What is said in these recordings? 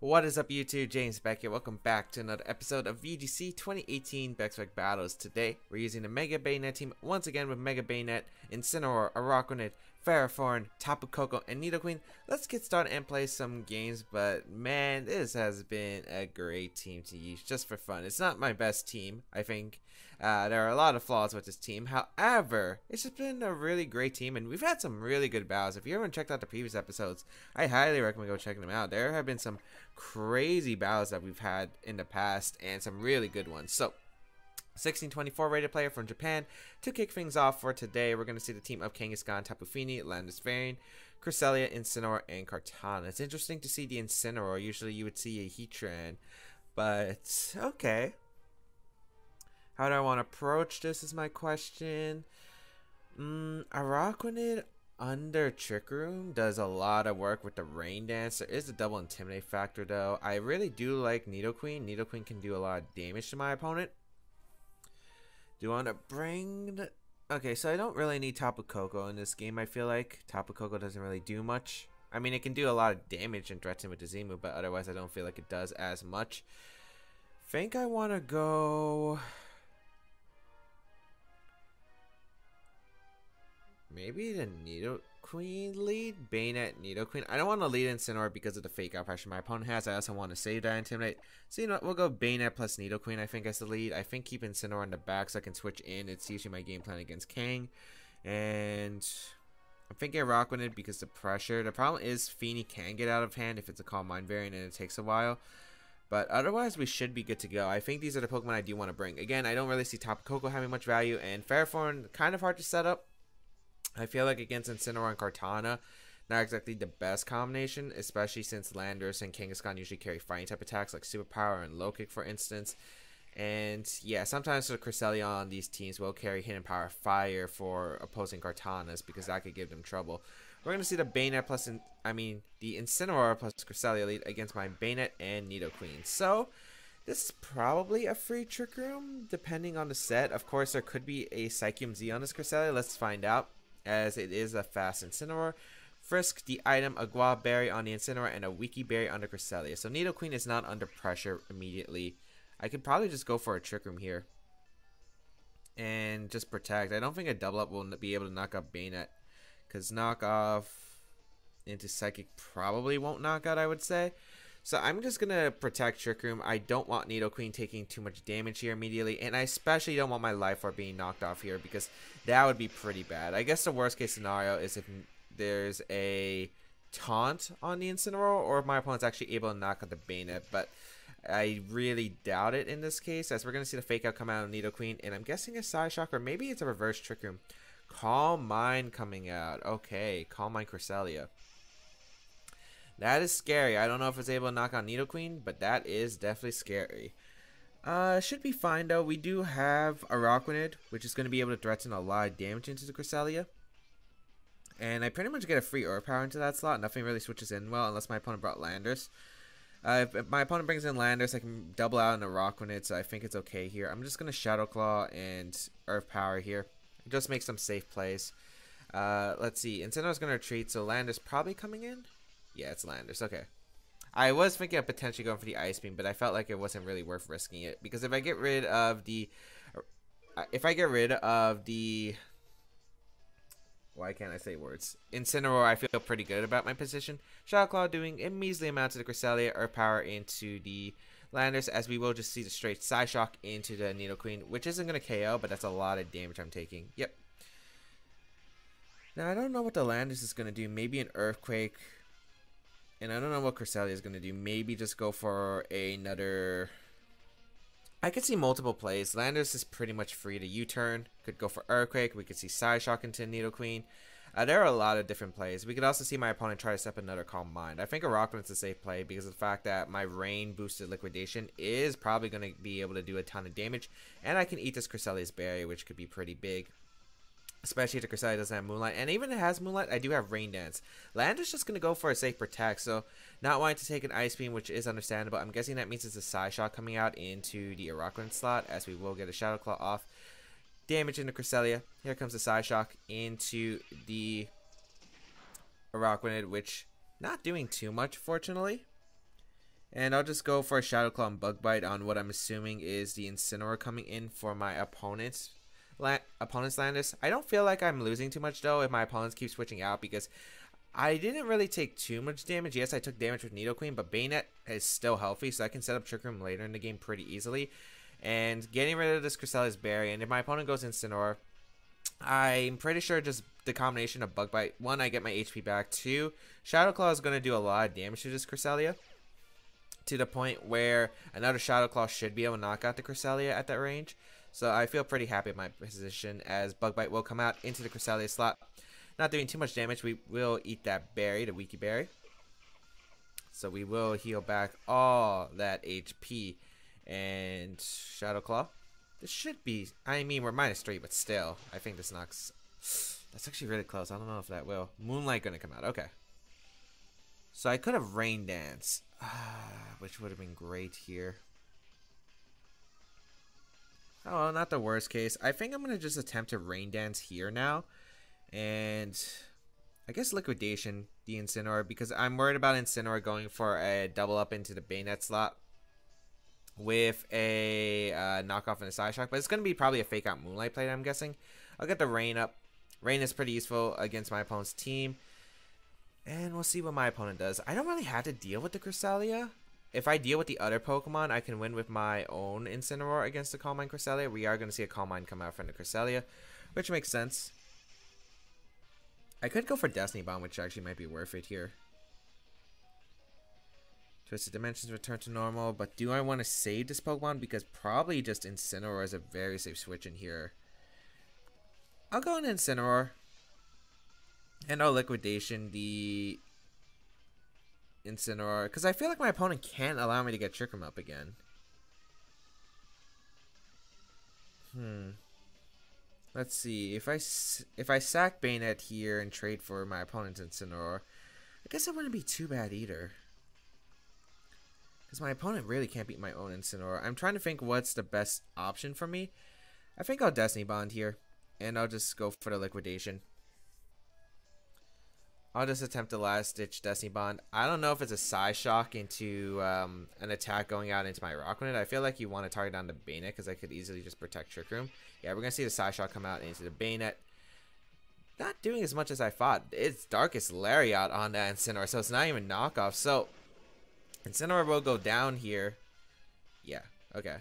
What is up YouTube, James Baek here. Welcome back to another episode of VGC 2018 Baek Battles. Today, we're using the Mega Banette team once again with Mega Banette, Incineroar, Araquanid, Ferrothorn, Tapu Koko, and Nidoqueen. Let's get started and play some games, but man, this has been a great team to use just for fun. It's not my best team, I think. There are a lot of flaws with this team. However, it's just been a really great team, and we've had some really good battles. If you haven't checked out the previous episodes, I highly recommend go checking them out. There have been some crazy battles that we've had in the past, and some really good ones. So, 1624 rated player from Japan. To kick things off for today, we're going to see the team of Kangaskhan, Tapu Fini, Landis, Cresselia, Incineroar, and Kartana. It's interesting to see the Incineroar. Usually you would see a Heatran, but okay. How do I want to approach this is my question. Araquanid under Trick Room does a lot of work with the Rain Dance. There is a double Intimidate factor though. I really do like Nidoqueen. Nidoqueen can do a lot of damage to my opponent. Do I want to bring... Okay, so I don't really need Tapu Koko in this game, I feel like. Tapu Koko doesn't really do much. I mean, it can do a lot of damage and threaten with the Z-move, but otherwise I don't feel like it does as much. Think I want to go... Maybe the Nidoqueen lead? Banette, Nidoqueen. I don't want to lead Incineroar because of the fake out pressure my opponent has. I also want to save that Intimidate. So you know what, we'll go Banette plus Nidoqueen I think as the lead. I think keep Incineroar in the back so I can switch in. It's usually my game plan against Kang. And I'm thinking Araquanid because the pressure. The problem is Fini can get out of hand if it's a Calm Mind variant and it takes a while. But otherwise, we should be good to go. I think these are the Pokemon I do want to bring. Again, I don't really see Tapu Koko having much value. And Ferrothorn, kind of hard to set up. I feel like against Incineroar and Kartana, not exactly the best combination, especially since Landorus and Kangaskhan usually carry fighting type attacks like Superpower and Low Kick, for instance. And yeah, sometimes the Cresselia on these teams will carry Hidden Power Fire for opposing Kartanas because that could give them trouble. We're going to see the Banette plus, the Incineroar plus Cresselia lead against my Banette and Nidoqueen. So, this is probably a free Trick Room, depending on the set. Of course, there could be a Psychium Z on this Cresselia. Let's find out, as it is a fast Incineroar. Frisk the item, a Guava Berry on the Incineroar, and a Wiki Berry under Cresselia. So Nidoqueen is not under pressure immediately. I could probably just go for a Trick Room here. And just protect. I don't think a double up will be able to knock out Banette. Because knock off into Psychic probably won't knock out, I would say. So I'm just going to protect Trick Room. I don't want Nidoqueen taking too much damage here immediately. And I especially don't want my Life Orb being knocked off here because that would be pretty bad. I guess the worst case scenario is if there's a taunt on the Incineroar or if my opponent's actually able to knock out the Banette. But I really doubt it in this case, as we're going to see the Fake Out come out of Nidoqueen. And I'm guessing a Psyshock, or maybe it's a reverse Trick Room. Calm Mind coming out. Okay, Calm Mind Cresselia. That is scary. I don't know if it's able to knock out Nidoqueen, but that is definitely scary. Should be fine though. We do have Araquanid, which is going to be able to threaten a lot of damage into the Cresselia. And I pretty much get a free Earth Power into that slot. Nothing really switches in well unless my opponent brought Landorus. If my opponent brings in Landorus, I can double out an Araquanid, so I think it's okay here. I'm just going to Shadow Claw and Earth Power here. Just make some safe plays. Let's see. Incineroar's going to retreat, so Landorus probably coming in. Yeah, it's Landorus. Okay. I was thinking of potentially going for the Ice Beam, but I felt like it wasn't really worth risking it. Because if I get rid of the... Why can't I say words? Incineroar, I feel pretty good about my position. Shadow Claw doing a measly amount to the Cresselia, Earth Power into the Landorus, as we will just see the straight Psyshock into the Nidoqueen, which isn't going to KO, but that's a lot of damage I'm taking. Yep. Now, I don't know what the Landorus is going to do. Maybe an Earthquake. And I don't know what Cresselia is going to do. Maybe just go for another... I could see multiple plays. Landorus is pretty much free to U-turn. Could go for Earthquake. We could see Psyshock into Nidoqueen. There are a lot of different plays. We could also see my opponent try to step another Calm Mind. I think Araquanid's a safe play because of the fact that my Rain boosted Liquidation is probably going to be able to do a ton of damage. And I can eat this Cresselia's Berry, which could be pretty big. Especially if the Cresselia doesn't have Moonlight. And even if it has Moonlight, I do have Rain Dance. Landorus just going to go for a safe Protect. So, not wanting to take an Ice Beam, which is understandable. I'm guessing that means it's a Psyshock coming out into the Araquanid slot, as we will get a Shadow Claw off. Damage into Cresselia. Here comes the Psyshock into the Araquanid, which not doing too much, fortunately. And I'll just go for a Shadow Claw and Bug Bite on what I'm assuming is the Incineroar coming in for my opponent's Landers. I don't feel like I'm losing too much though if my opponents keep switching out, because I didn't really take too much damage. Yes, I took damage with Nidoqueen, but Bayonet is still healthy, so I can set up Trick Room later in the game pretty easily. And getting rid of this Crystallia's Berry, and if my opponent goes Incineroar, I'm pretty sure just the combination of Bug Bite, 1, I get my HP back, 2, Shadow Claw is going to do a lot of damage to this Cresselia, to the point where another Shadow Claw should be able to knock out the Cresselia at that range. So I feel pretty happy with my position, as Bug Bite will come out into the Cresselia slot. Not doing too much damage. We will eat that berry, the Weaky Berry. So we will heal back all that HP. And Shadow Claw. This should be, I mean, we're -3, but still, I think this knocks. That's actually really close. I don't know if that will. Moonlight gonna come out. Okay. So I could have Rain Dance, which would have been great here. Oh, not the worst case. I think I'm gonna just attempt to Rain Dance here now, and I guess Liquidation the Incineroar, because I'm worried about Incineroar going for a double up into the Bayonet slot with a knockoff and a Side Shock, but it's gonna be probably a fake out Moonlight play, I'm guessing. I'll get the Rain up. Rain is pretty useful against my opponent's team, and we'll see what my opponent does. I don't really have to deal with the Cresselia. If I deal with the other Pokemon, I can win with my own Incineroar against the Calm Mind Cresselia. We are going to see a Calm Mind come out from the Cresselia, which makes sense. I could go for Destiny Bomb, which actually might be worth it here. Twisted Dimensions return to normal, but do I want to save this Pokemon? Because probably just Incineroar is a very safe switch in here. I'll go in Incineroar, and I'll Liquidation the Incineroar, because I feel like my opponent can't allow me to get Trick Room up again. Let's see. If I sack Bayonet here and trade for my opponent's Incineroar, I guess it wouldn't be too bad either, because my opponent really can't beat my own Incineroar. I'm trying to think what's the best option for me. I think I'll Destiny Bond here, and I'll just go for the Liquidation. I'll just attempt the last ditch Destiny Bond. I don't know if it's a Side Shock into an attack going out into my Rockrunnit. I feel like you want to target down the Bayonet, because I could easily just protect Trick Room. Yeah, we're going to see the Side Shock come out into the Bayonet. Not doing as much as I thought. It's Darkest Lariat on that Incineroar, so it's not even knockoff. So Incineroar will go down here. Yeah, okay.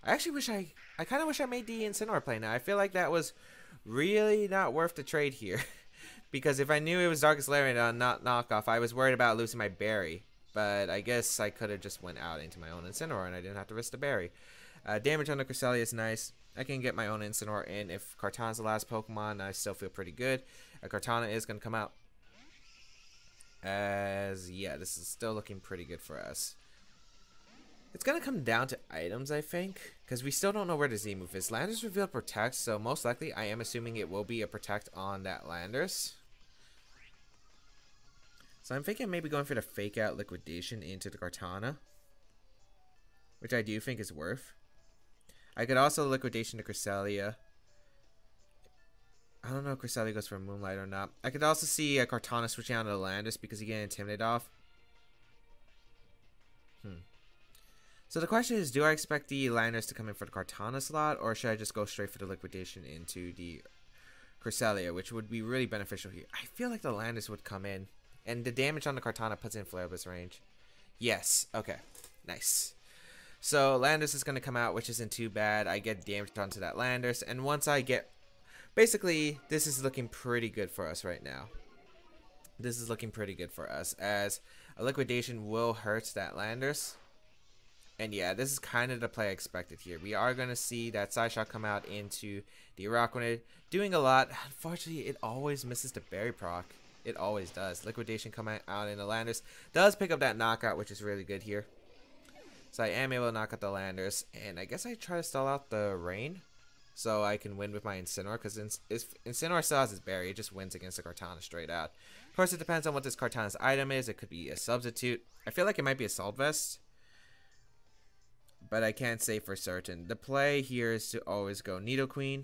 I actually wish I kind of wish I made the Incineroar play now. I feel like that was really not worth the trade here. Because if I knew it was Darkest Lariat on not knockoff, I was worried about losing my berry. But I guess I could have just went out into my own Incineroar and I didn't have to risk the berry. Damage on the Cresselia is nice. I can get my own Incineroar in. If Kartana's the last Pokemon, I still feel pretty good. Kartana is going to come out. As, yeah, this is still looking pretty good for us. It's going to come down to items, I think, because we still don't know where the Z move is. Landers revealed Protect, so most likely I am assuming it will be a Protect on that Landers. So I'm thinking maybe going for the Fake Out Liquidation into the Kartana, which I do think is worth. I could also Liquidation the Cresselia. I don't know if Cresselia goes for Moonlight or not. I could also see a Kartana switching out to the Landers because you get Intimidate off. So the question is, do I expect the Landers to come in for the Kartana slot, or should I just go straight for the Liquidation into the Cresselia, which would be really beneficial here? I feel like the Landers would come in, and the damage on the Kartana puts in Flare-Blitz range. Yes, okay, nice. So Landers is going to come out, which isn't too bad. I get damage onto that Landers, and once I get... Basically, this is looking pretty good for us right now. This is looking pretty good for us, as a Liquidation will hurt that Landers. And yeah, this is kind of the play I expected here. We are going to see that Side Shot come out into the Rockrunnit, doing a lot. Unfortunately, it always misses the Berry proc. It always does. Liquidation coming out in the Landers. Does pick up that knockout, which is really good here. So I am able to knock out the Landers. And I guess I try to stall out the Rain, so I can win with my Incineroar. Because Incineroar still has his Berry. It just wins against the Kartana straight out. Of course, it depends on what this Kartana's item is. It could be a substitute. I feel like it might be Assault Vest, but I can't say for certain. The play here is to always go Nidoqueen.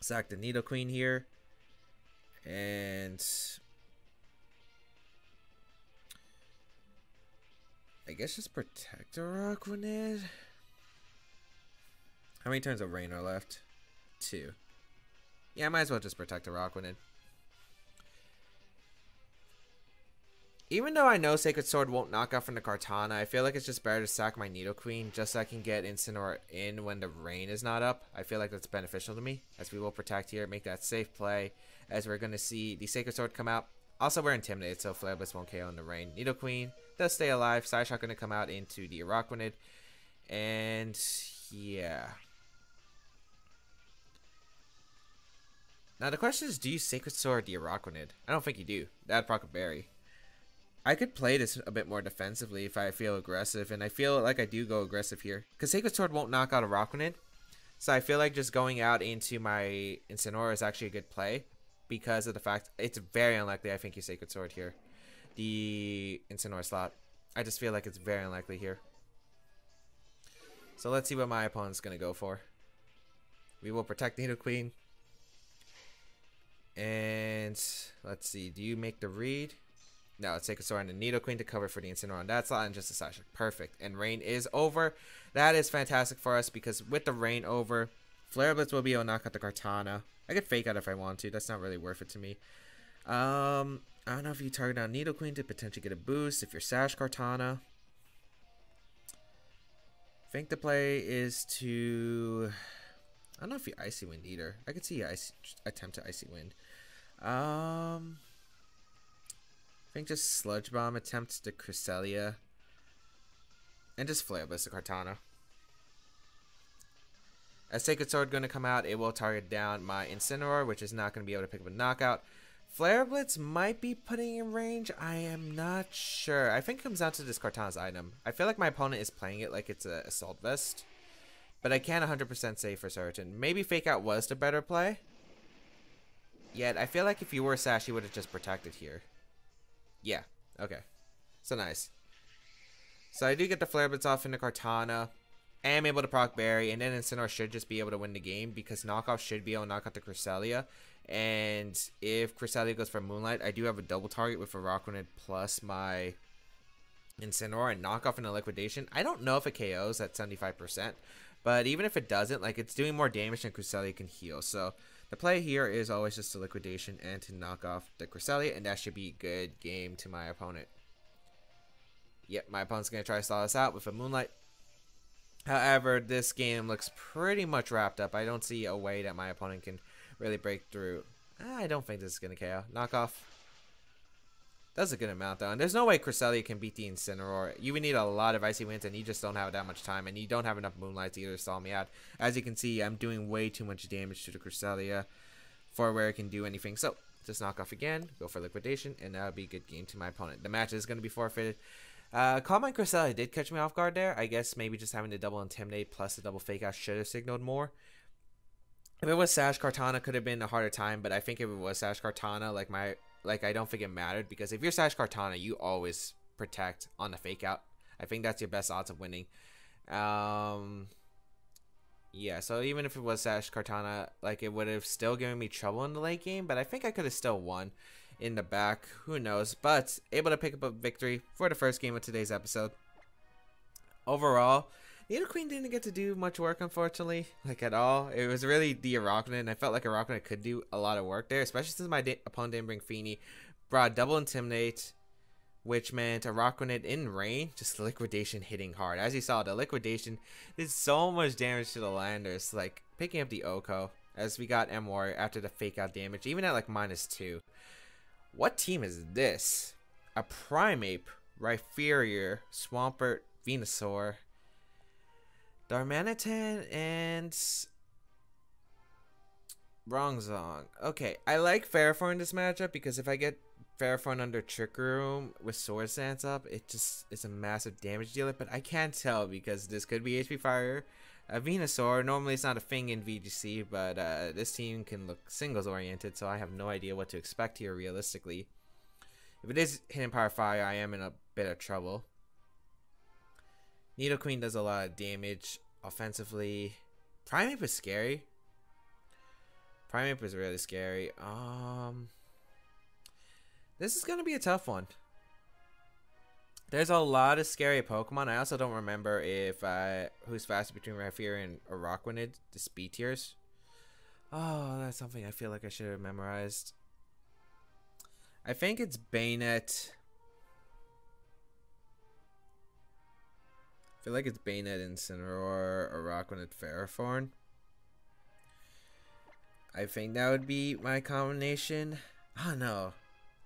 Sack the Nidoqueen here. And I guess just protect a Araquanid. How many turns of Rain are left? 2. Yeah, I might as well just protect a Araquanid. Even though I know Sacred Sword won't knock out from the Kartana, I feel like it's just better to sack my Nidoqueen just so I can get Incineroar in when the Rain is not up. I feel like that's beneficial to me, as we will protect here, make that safe play, as we're going to see the Sacred Sword come out. Also, we're intimidated, so Flare Blitz won't KO in the Rain. Nidoqueen does stay alive. Psyshock going to come out into the Araquanid. And, yeah. Now, the question is, do you Sacred Sword the Araquanid? I don't think you do. That'd proc a Berry. I could play this a bit more defensively if I feel aggressive, and I feel like I do go aggressive here. Because Sacred Sword won't knock out a Araquanid, so I feel like just going out into my Incineroar is actually a good play, because of the fact it's very unlikely I think you Sacred Sword here. The Incineroar slot. I just feel like it's very unlikely here. So let's see what my opponent's going to go for. We will protect Nidoqueen. And let's see, do you make the read? No, it's Sacred Sword and the Nidoqueen to cover for the Incineroar on that slot, and just a Psyshock. Perfect. And Rain is over. That is fantastic for us, because with the Rain over, Flare Blitz will be able to knock out the Kartana. I could Fake Out if I want to. That's not really worth it to me. I don't know if you target down Nidoqueen to potentially get a boost if you're Sash Kartana. I think the play is to... I don't know if you Icy Wind either. I could see you attempt to Icy Wind. I think just Sludge Bomb attempts the Cresselia. And just Flare Blitz the Kartana. As Sacred Sword going to come out, it will target down my Incineroar, which is not going to be able to pick up a knockout. Flare Blitz might be putting in range. I am not sure. I think it comes down to this Kartana's item. I feel like my opponent is playing it like it's an Assault Vest. But I can't 100% say for certain. Maybe Fake Out was the better play. Yet, I feel like if you were Sash, you would have just protected here. Yeah, okay. So nice. So I do get the Flare Blitz off into Kartana. I am able to proc Berry, and then Incineroar should just be able to win the game, because Knockoff should be able to knock out the Cresselia. And if Cresselia goes for Moonlight, I do have a double target with a Araquanid plus my Incineroar and Knockoff in a Liquidation. I don't know if it KOs at 75%, but even if it doesn't, like, it's doing more damage than Cresselia can heal. So the play here is always just a Liquidation and to knock off the Cresselia, and that should be a good game to my opponent. Yep, my opponent's going to try to stall us out with a Moonlight. However, this game looks pretty much wrapped up. I don't see a way that my opponent can really break through. I don't think this is going to KO. Knockoff. Does a good amount, though. And there's no way Cresselia can beat the Incineroar. You would need a lot of Icy Winds, and you just don't have that much time. And you don't have enough Moonlights either to stall me out. As you can see, I'm doing way too much damage to the Cresselia for where it can do anything. So, just knock off again. Go for Liquidation, and that would be a good game to my opponent. The match is going to be forfeited. Calm Mind Cresselia did catch me off guard there. I guess maybe just having the double Intimidate plus the double Fake Out should have signaled more. If it was Sash Kartana, could have been a harder time, but I think if it was Sash Kartana, like I don't think it mattered, because if you're Sash Kartana, you always protect on the Fake Out. I think that's your best odds of winning. Yeah, so even if it was Sash Kartana, like, it would have still given me trouble in the late game, but I think I could have still won in the back. Who knows? But able to pick up a victory for the first game of today's episode. Overall, Nidoqueen didn't get to do much work, unfortunately, like, at all. It was really the Araquanid, and I felt like Araquanid could do a lot of work there, especially since my opponent didn't bring Feeny. Brought double Intimidate, which meant Araquanid in Rain, just Liquidation hitting hard. As you saw, the Liquidation did so much damage to the Landers, like picking up the Oko, as we got M-Warrior after the Fake Out damage, even at like -2. What team is this? A Primeape, Rhyperior, Swampert, Venusaur, Darmanitan, and Bronzong. Okay, I like Ferrothorn in this matchup, because if I get Ferrothorn under Trick Room with Swords Dance up, it just is a massive damage dealer, but I can't tell, because this could be HP Fire. Venusaur, normally it's not a thing in VGC, but this team can look singles oriented, so I have no idea what to expect here realistically. If it is Hidden Power Fire, I am in a bit of trouble. Nidoqueen does a lot of damage offensively. Primeape is scary. Primeape is really scary. This is gonna be a tough one. There's a lot of scary Pokemon. I also don't remember if who's faster between Rhyperior and Araquanid, the speed tiers. Oh, that's something I feel like I should have memorized. I think it's Bayonet. I feel like it's Bayonet, Incineroar, Araquanid, Ferrothorn. I think that would be my combination. Oh no.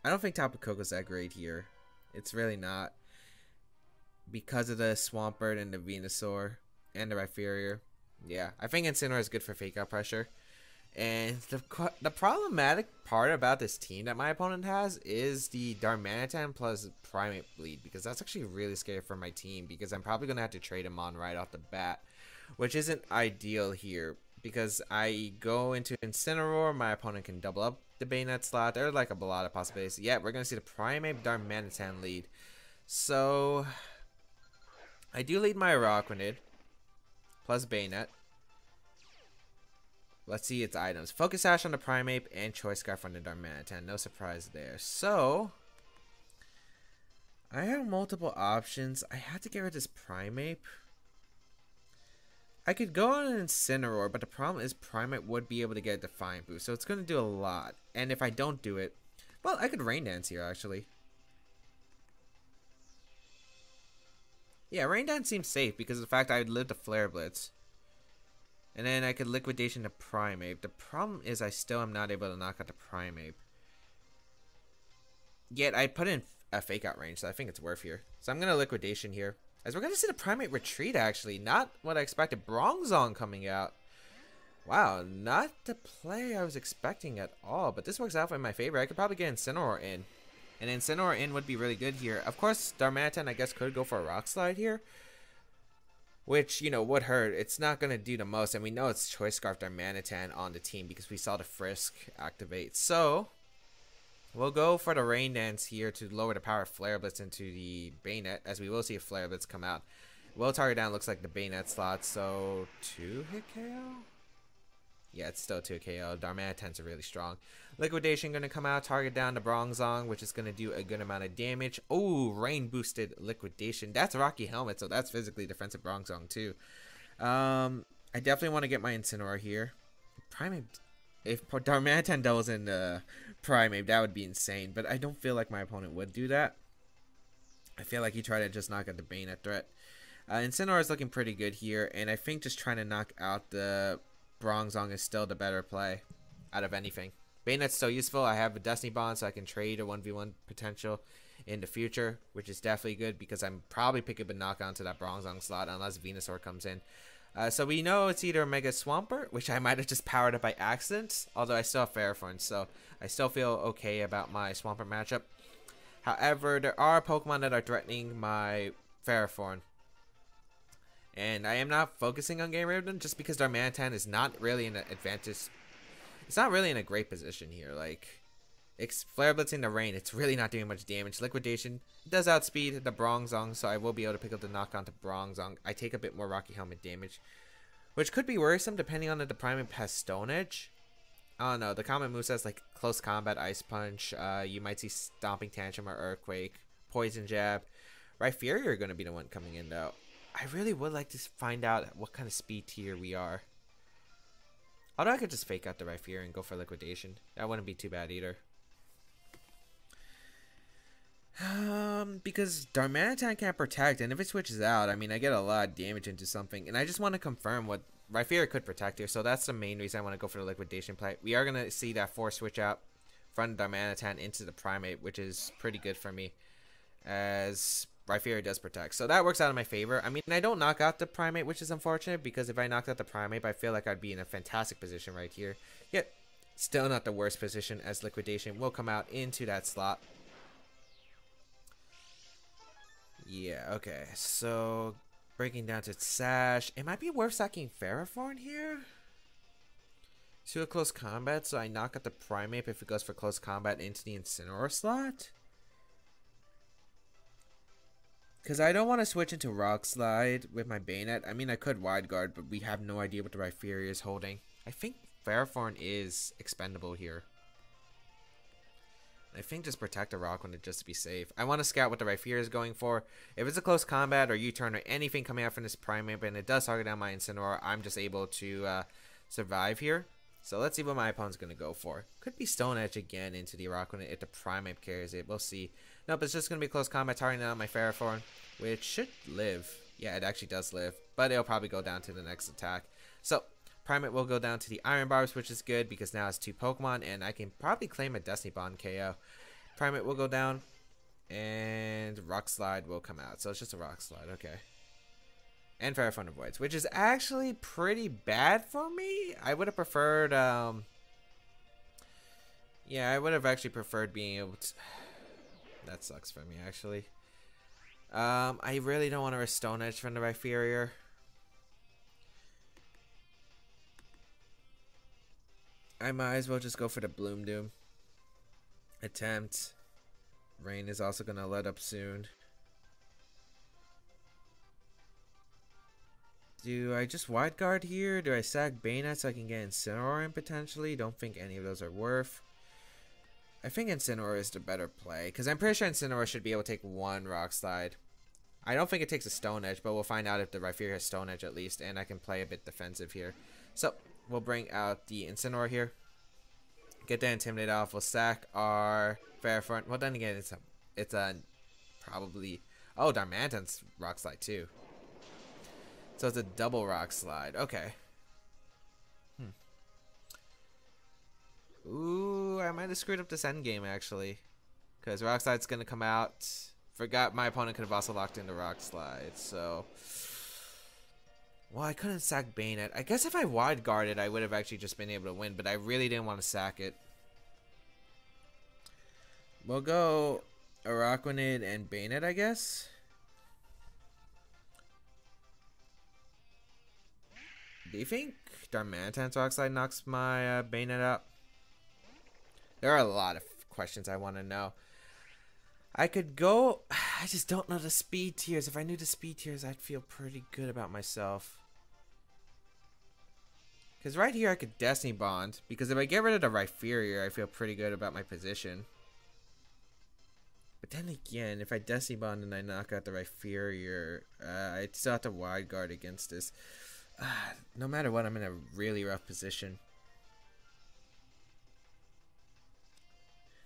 I don't think Tapu Koko's that great here. It's really not. Because of the Swampert and the Venusaur and the Rhyperior. Yeah, I think Incineroar is good for fake out pressure. And the problematic part about this team that my opponent has is the Darmanitan plus Primeape lead, because that's actually really scary for my team, because I'm probably going to have to trade him on right off the bat, which isn't ideal here, because I go into Incineroar, my opponent can double up the Bayonet slot. There are like a lot of possibilities. Yeah, we're going to see the Primeape Darmanitan lead. So I do lead my Araquanid plus Bayonet. Let's see its items. Focus Sash on the Primeape and Choice Scarf on the Darmanitan. No surprise there. So I have multiple options. I had to get rid of this Primeape. I could go on an Incineroar, but the problem is Primeape would be able to get a Defiant boost, so it's going to do a lot. And if I don't do it, well, I could Rain Dance here, actually. Yeah, Rain Dance seems safe because of the fact I would live the Flare Blitz. And then I could Liquidation the Primeape. The problem is I still am not able to knock out the Primeape. Yet I put in a Fake Out range, so I think it's worth here. So I'm going to Liquidation here. As we're going to see the Primeape retreat, actually. Not what I expected. Bronzong coming out. Wow, not the play I was expecting at all. But this works out in my favor. I could probably get Incineroar in. And Incineroar in would be really good here. Of course, Darmanitan, I guess, could go for a Rock Slide here. Which, you know, would hurt. It's not going to do the most. And we know it's Choice Scarf Darmanitan on the team because we saw the Frisk activate. So we'll go for the Rain Dance here to lower the power of Flare Blitz into the Bayonet, as we will see a Flare Blitz come out. Will target down looks like the Bayonet slot, so 2-hit KO? Yeah, it's still 2 KO. Darmanitan's really strong. Liquidation going to come out, target down the Bronzong, which is going to do a good amount of damage. Oh, Rain boosted Liquidation. That's Rocky Helmet, so that's physically defensive Bronzong too. I definitely want to get my Incineroar here. Primeape, if Darmanitan doubles in Primeape, that would be insane, but I don't feel like my opponent would do that. I feel like he tried to just knock out the Bayonet threat. Incineroar is looking pretty good here, and I think just trying to knock out the Bronzong is still the better play out of anything. Bayonet's still useful. I have a Destiny Bond, so I can trade a 1v1 potential in the future, which is definitely good because I'm probably picking up a knockout to that Bronzong slot unless Venusaur comes in. So we know it's either Mega Swampert, which I might have just powered up by accident, although I still have Ferrothorn, so I still feel okay about my Swampert matchup. However, there are Pokemon that are threatening my Ferrothorn. And I am not focusing on getting rid of them just because Darmanitan is not really in an advantage. It's not really in a great position here. Like, it's Flare Blitzing the Rain. It's really not doing much damage. Liquidation does outspeed the Bronzong, so I will be able to pick up the knockdown to Bronzong. I take a bit more Rocky Helmet damage, which could be worrisome depending on if the Primeape has Stone Edge. I don't know. The common moveset is like Close Combat, Ice Punch. You might see Stomping Tantrum or Earthquake. Poison Jab. Rhyperior are going to be the one coming in, though. I really would like to find out what kind of speed tier we are. Although I could just fake out the Rhyperior and go for Liquidation. That wouldn't be too bad either. Because Darmanitan can't protect, and if it switches out, I mean, I get a lot of damage into something. And I just want to confirm what Rhyperior could protect here. So that's the main reason I want to go for the Liquidation play. We are going to see that force switch out from Darmanitan into the Primeape, which is pretty good for me, as Rhyperior does protect. So that works out in my favor. I mean, I don't knock out the Primeape, which is unfortunate, because if I knocked out the Primeape, I feel like I'd be in a fantastic position right here. Yet, still not the worst position, as Liquidation will come out into that slot. Yeah, okay. So, breaking down to Sash. It might be worth sacking Ferrothorn here to a close combat, so I knock out the Primeape if it goes for close combat into the Incineroar slot. Because I don't want to switch into Rock Slide with my Bayonet. I mean, I could Wide Guard, but we have no idea what the Rhyperior is holding. I think Ferrothorn is expendable here. I think just protect a Rockwood just to be safe. I want to scout what the Rhyperior is going for. If it's a close combat or U-turn or anything coming out from this Primeape and it does target down my Incineroar, I'm just able to survive here. So let's see what my opponent's going to go for. Could be Stone Edge again into the Rockwood if the Primeape carries it. We'll see. Nope, it's just going to be close combat targeting down my Ferrothorn, which should live. Yeah, it actually does live, but it'll probably go down to the next attack. So Primeape will go down to the Iron Barbs, which is good because now it's 2 Pokemon, and I can probably claim a Destiny Bond KO. Primeape will go down, and Rock Slide will come out. So it's just a Rock Slide, okay. And Ferrothorn Avoids, which is actually pretty bad for me. I would have preferred, yeah, I would have actually preferred being able to... That sucks for me, actually. I really don't want to risk Stone Edge from the Rhyperior. I might as well just go for the Bloom Doom attempt. Rain is also going to let up soon. Do I just Wide Guard here? Do I sack Bayonet so I can get Incineroar in potentially? Don't think any of those are worth. I think Incineroar is the better play because I'm pretty sure Incineroar should be able to take 1 Rock Slide. I don't think it takes a Stone Edge, but we'll find out if the Rhyperior has Stone Edge at least, and I can play a bit defensive here. So we'll bring out the Incineroar here. Get the Intimidate off. We'll sack our Ferrothorn. Well, then again, it's a probably... Oh, Darmanitan's Rock Slide too. So it's a double Rock Slide. Okay. Ooh, I might have screwed up this endgame actually. Because Rock Slide's going to come out. Forgot my opponent could have also locked in the Rock Slide. So... Well, I couldn't sack Bayonet. I guess if I Wide Guarded, I would have actually just been able to win, but I really didn't want to sack it. We'll go Araquanid and Bayonet, I guess. Do you think Darmanitan's Rock Slide knocks my Bayonet out? There are a lot of questions I want to know. I could go... I just don't know the speed tiers. If I knew the speed tiers, I'd feel pretty good about myself. Because right here, I could Destiny Bond. Because if I get rid of the Rhyperior, I feel pretty good about my position. But then again, if I Destiny Bond and I knock out the Rhyperior, I'd still have to Wide Guard against this. No matter what, I'm in a really rough position.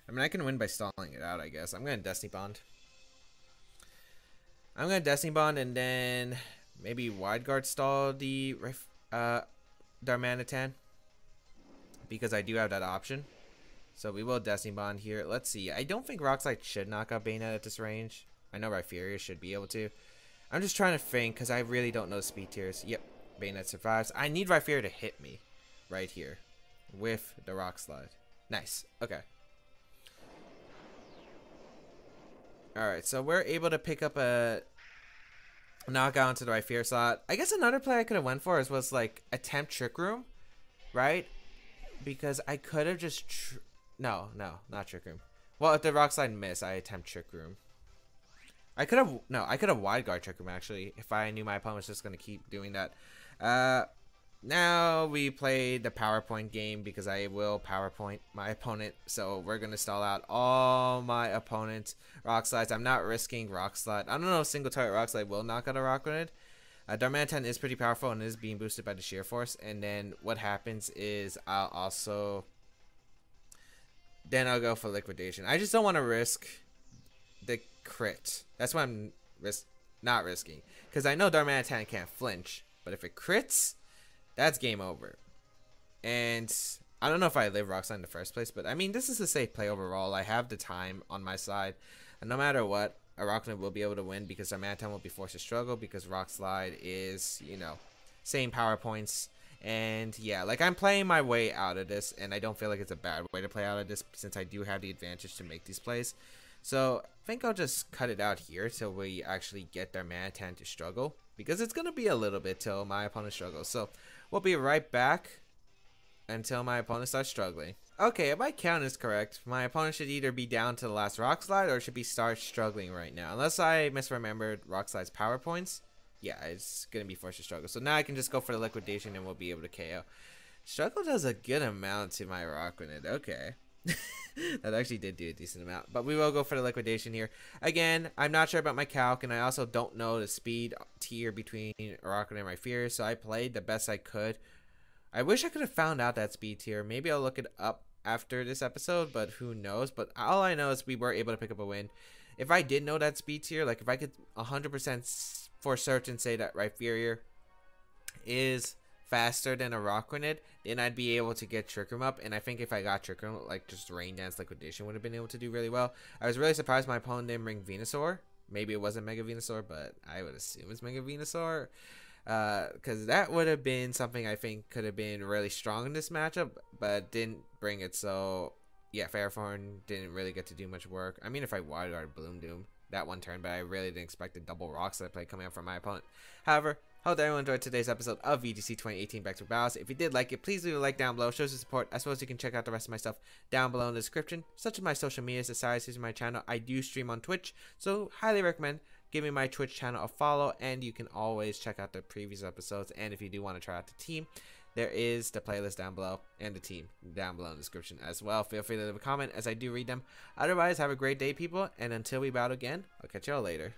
I mean, I can win by stalling it out, I guess. I'm going to Destiny Bond. I'm going to Destiny Bond and then maybe Wide Guard stall the Darmanitan. Because I do have that option. So we will Destiny Bond here. Let's see. I don't think Rock Slide should knock out Bayonet at this range. I know Rhyperior should be able to. I'm just trying to think because I really don't know the speed tiers. Yep, Bayonet survives. I need Rhyperior to hit me right here with the Rock Slide. Nice. Okay. Alright, so we're able to pick up a knockout into the Rhyperior slot. I guess another play I could have went for was like attempt Trick Room, right? Because I could have just... No, not Trick Room. Well, if the Rock Slide missed, I attempt Trick Room. I could have... No, I could have Wide Guard Trick Room actually if I knew my opponent was just going to keep doing that. Now we play the PowerPoint game because I will PowerPoint my opponent. So we're going to stall out all my opponent's Rock Slides. I'm not risking Rock Slide. I don't know if single target Rock Slide will knock out a Rock Grenade. Darmanitan is pretty powerful and is being boosted by the Sheer Force. And then what happens is I'll also... Then I'll go for Liquidation. I just don't want to risk the crit. That's why I'm not risking. Because I know Darmanitan can't flinch. But if it crits... That's game over. And I don't know if I live Rock Slide in the first place, but I mean, this is a safe play overall. I have the time on my side. And no matter what, a Rock Slide will be able to win because Darmanitan will be forced to struggle because Rock Slide is, you know, same power points. And yeah, like I'm playing my way out of this, and I don't feel like it's a bad way to play out of this since I do have the advantage to make these plays. So I think I'll just cut it out here till we actually get Darmanitan to struggle. Because it's going to be a little bit till my opponent struggles. So we'll be right back until my opponent starts struggling. Okay, if my count is correct, my opponent should either be down to the last Rock Slide or should be start struggling right now. Unless I misremembered Rock Slide's power points. Yeah, it's going to be forced to struggle. So now I can just go for the Liquidation and we'll be able to KO. Struggle does a good amount to my Rock Grenade. Okay. That actually did do a decent amount. But we will go for the liquidation here. Again, I'm not sure about my calc, and I also don't know the speed tier between Araquanid and Rhyperior, so I played the best I could. I wish I could have found out that speed tier. Maybe I'll look it up after this episode, but who knows. But all I know is we were able to pick up a win. If I did know that speed tier, like if I could 100% for certain say that Rhyperior is faster than Araquanid, then I'd be able to get Trick Room up. And I think if I got Trick Room, like just Rain Dance Liquidation would have been able to do really well. I was really surprised my opponent didn't bring Venusaur. Maybe it wasn't Mega Venusaur, but I would assume it's Mega Venusaur. Because that would have been something I think could have been really strong in this matchup, but didn't bring it. So yeah, Fairthorn didn't really get to do much work. I mean, if I Wild Guard Bloom Doom that one turn, but I really didn't expect the double rocks that I played coming out from my opponent. However, hope everyone enjoyed today's episode of VGC 2018 Back to Battles. If you did like it, please leave a like down below. Shows your support, as well as you can check out the rest of my stuff down below in the description, such as my social media societies and my channel. I do stream on Twitch, so highly recommend giving my Twitch channel a follow, and you can always check out the previous episodes. And if you do want to try out the team, there is the playlist down below and the team down below in the description as well. Feel free to leave a comment as I do read them. Otherwise, have a great day, people, and until we battle again, I'll catch y'all later.